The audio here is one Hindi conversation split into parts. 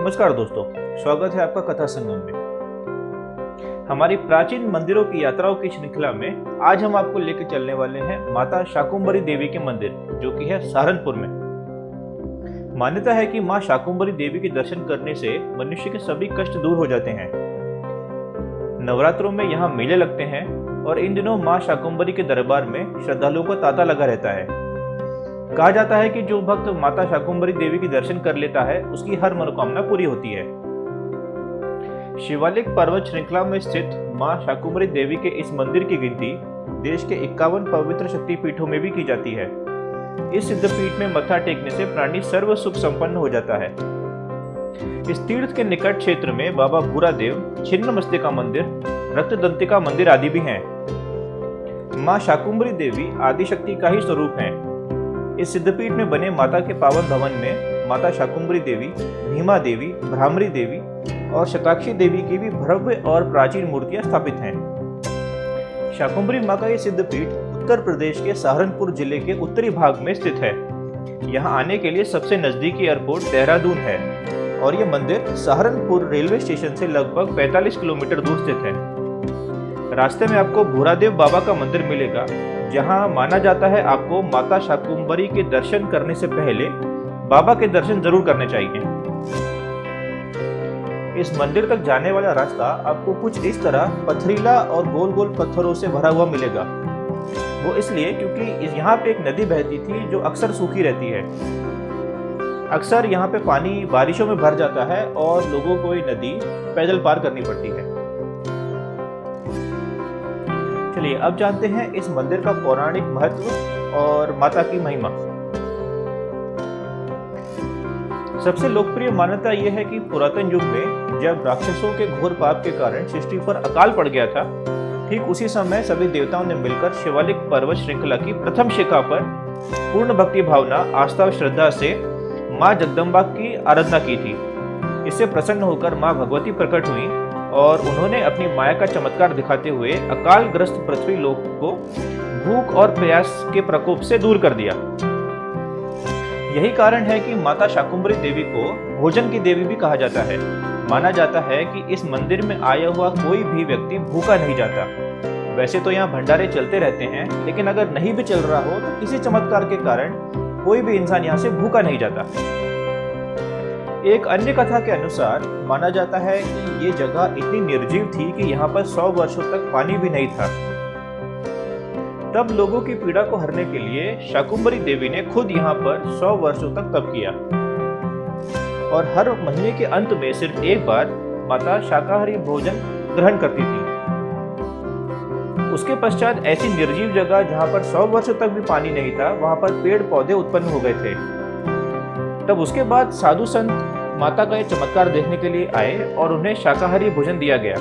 नमस्कार दोस्तों, स्वागत है आपका कथा संगम में। हमारी प्राचीन मंदिरों की यात्राओं की श्रृंखला में आज हम आपको लेकर चलने वाले हैं माता शाकुंभरी देवी के मंदिर, जो कि है सहारनपुर में। मान्यता है कि मां शाकुंभरी देवी के दर्शन करने से मनुष्य के सभी कष्ट दूर हो जाते हैं। नवरात्रों में यहाँ मेले लगते हैं और इन दिनों मां शाकुंभरी के दरबार में श्रद्धालुओं का तांता लगा रहता है। कहा जाता है कि जो भक्त माता शाकुंभरी देवी के दर्शन कर लेता है उसकी हर मनोकामना पूरी होती है। शिवालिक पर्वत श्रृंखला में स्थित मां शाकुंभरी देवी के इस मंदिर की गिनती देश के 51 पवित्र शक्तिपीठों में भी की जाती है। इस सिद्धपीठ में मत्था टेकने से प्राणी सर्व सुख संपन्न हो जाता है। इस तीर्थ के निकट क्षेत्र में बाबा भूरादेव, छिन्नमस्तिका मंदिर, रक्तदंतिका मंदिर आदि भी हैं। मां शाकुंभरी देवी आदिशक्ति का ही स्वरूप है। इस सिद्धपीठ में बने माता के पावन भवन में माता शाकुंभरी देवी, भीमा देवी, भ्रामरी देवी और शताक्षी देवी की भी भव्य और प्राचीन मूर्तियां स्थापित हैं। शाकुंभरी मां का ये सिद्धपीठ उत्तर प्रदेश के सहारनपुर जिले के उत्तरी भाग में स्थित है। यहाँ आने के लिए सबसे नजदीकी एयरपोर्ट देहरादून है और ये मंदिर सहारनपुर रेलवे स्टेशन से लगभग 45 किलोमीटर दूर स्थित है। रास्ते में आपको भूरादेव बाबा का मंदिर मिलेगा, जहां माना जाता है आपको माता शाकुंभरी के दर्शन करने से पहले बाबा के दर्शन जरूर करने चाहिए। इस मंदिर तक जाने वाला रास्ता आपको कुछ इस तरह पथरीला और गोल गोल पत्थरों से भरा हुआ मिलेगा। वो इसलिए क्योंकि यहाँ पे एक नदी बहती थी जो अक्सर सूखी रहती है। अक्सर यहाँ पे पानी बारिशों में भर जाता है और लोगों को ये नदी पैदल पार करनी पड़ती है। चलिए अब जानते हैं इस मंदिर का पौराणिक महत्व और माता की महिमा। सबसे लोकप्रिय मान्यता यह है कि पुरातन युग में जब राक्षसों के घोर पाप के कारण सृष्टि पर अकाल पड़ गया था, ठीक उसी समय सभी देवताओं ने मिलकर शिवालिक पर्वत श्रृंखला की प्रथम शिखा पर पूर्ण भक्ति भावना, आस्था और श्रद्धा से मां जगदम्बा की आराधना की थी। इससे प्रसन्न होकर मां भगवती प्रकट हुई और उन्होंने अपनी माया का चमत्कार दिखाते हुए अकाल ग्रस्त पृथ्वी लोक को भूख और प्यास के प्रकोप से दूर कर दिया। यही कारण है कि माता शाकुंभरी देवी को भोजन की देवी भी कहा जाता है। माना जाता है कि इस मंदिर में आया हुआ कोई भी व्यक्ति भूखा नहीं जाता। वैसे तो यहाँ भंडारे चलते रहते हैं, लेकिन अगर नहीं भी चल रहा हो तो किसी चमत्कार के कारण कोई भी इंसान यहाँ से भूखा नहीं जाता। एक अन्य कथा के अनुसार माना जाता है कि ये जगह इतनी निर्जीव थी कि यहाँ पर 100 वर्षों तक पानी भी नहीं था। तब लोगों की पीड़ा को हरने के लिए शाकुंभरी देवी ने खुद यहाँ पर 100 वर्षों तक तप किया और हर महीने के अंत में सिर्फ एक बार माता शाकाहारी भोजन ग्रहण करती थी। उसके पश्चात ऐसी निर्जीव जगह जहाँ पर 100 वर्षों तक भी पानी नहीं था, वहां पर पेड़ पौधे उत्पन्न हो गए थे। तब उसके बाद साधु संत माता का ये चमत्कार देखने के लिए आए और उन्हें शाकाहारी भोजन दिया गया।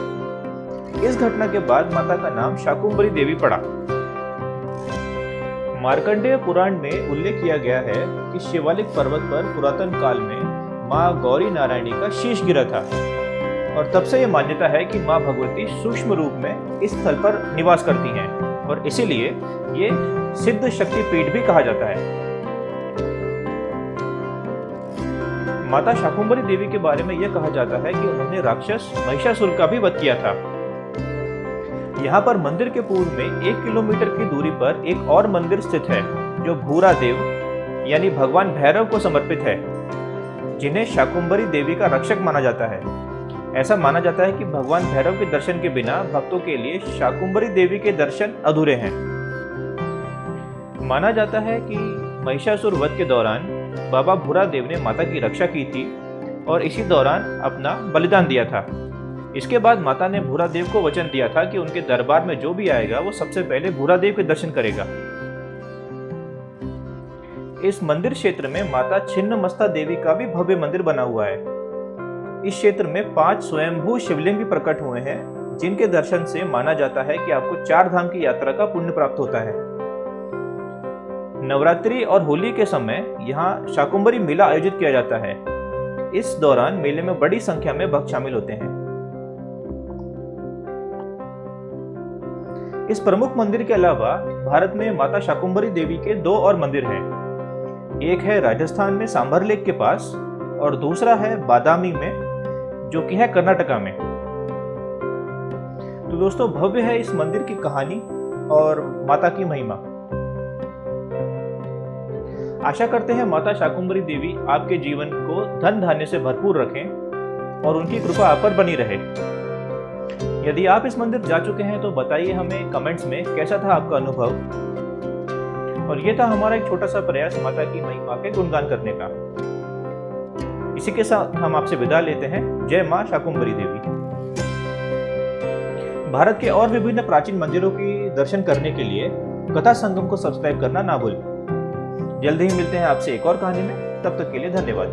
इस घटना के बाद माता का नाम शाकुंभरी देवी पड़ा। मार्कंडेय पुराण में उल्लेख किया गया है कि शिवालिक पर्वत पर पुरातन काल में मां गौरी नारायणी का शीश गिरा था और तब से यह मान्यता है कि मां भगवती सूक्ष्म रूप में इस स्थल पर निवास करती हैं और इसीलिए ये सिद्ध शक्तिपीठ भी कहा जाता है। माता शाकुंभरी देवी के बारे में यह कहा जाता है कि उन्होंने राक्षस महिषासुर का भी वध किया था। यहाँ पर मंदिर के पूर्व में 1 किलोमीटर की दूरी पर एक और मंदिर स्थित है जो भूरादेव यानी भगवान भैरव को समर्पित है, जिन्हें शाकुंभरी देवी का रक्षक माना जाता है। ऐसा माना जाता है कि भगवान भैरव के दर्शन के बिना भक्तों के लिए शाकुंभरी देवी के दर्शन अधूरे हैं। माना जाता है कि महिषासुर वध के दौरान बाबा भूरादेव ने माता की रक्षा की थी और इसी दौरान अपना बलिदान दिया था। इसके बाद माता ने भूरादेव को वचन दिया था कि उनके दरबार में जो भी आएगा वो सबसे पहले भूरादेव के दर्शन करेगा। इस मंदिर क्षेत्र में माता छिन्नमस्ता देवी का भी भव्य मंदिर बना हुआ है। इस क्षेत्र में 5 स्वयंभू शिवलिंग भी प्रकट हुए हैं, जिनके दर्शन से माना जाता है कि आपको 4 धाम की यात्रा का पुण्य प्राप्त होता है। नवरात्रि और होली के समय यहाँ शाकुंभरी मेला आयोजित किया जाता है। इस दौरान मेले में बड़ी संख्या में भक्त शामिल होते हैं। इस प्रमुख मंदिर के अलावा भारत में माता शाकुंभरी देवी के 2 और मंदिर हैं। एक है राजस्थान में सांभर लेक के पास और दूसरा है बादामी में, जो कि है कर्नाटका में। तो दोस्तों, भव्य है इस मंदिर की कहानी और माता की महिमा। आशा करते हैं माता शाकुंभरी देवी आपके जीवन को धन धान्य से भरपूर रखें और उनकी कृपा आप पर बनी रहे। यदि आप इस मंदिर जा चुके हैं तो बताइए हमें कमेंट्स में कैसा था आपका अनुभव। और ये था हमारा एक छोटा सा प्रयास माता की महिमा के गुणगान करने का। इसी के साथ हम आपसे विदा लेते हैं। जय मां शाकुंभरी देवी। भारत के और विभिन्न प्राचीन मंदिरों की दर्शन करने के लिए कथा संगम को सब्सक्राइब करना ना भूलें। जल्द ही मिलते हैं आपसे एक और कहानी में। तब तक के लिए धन्यवाद।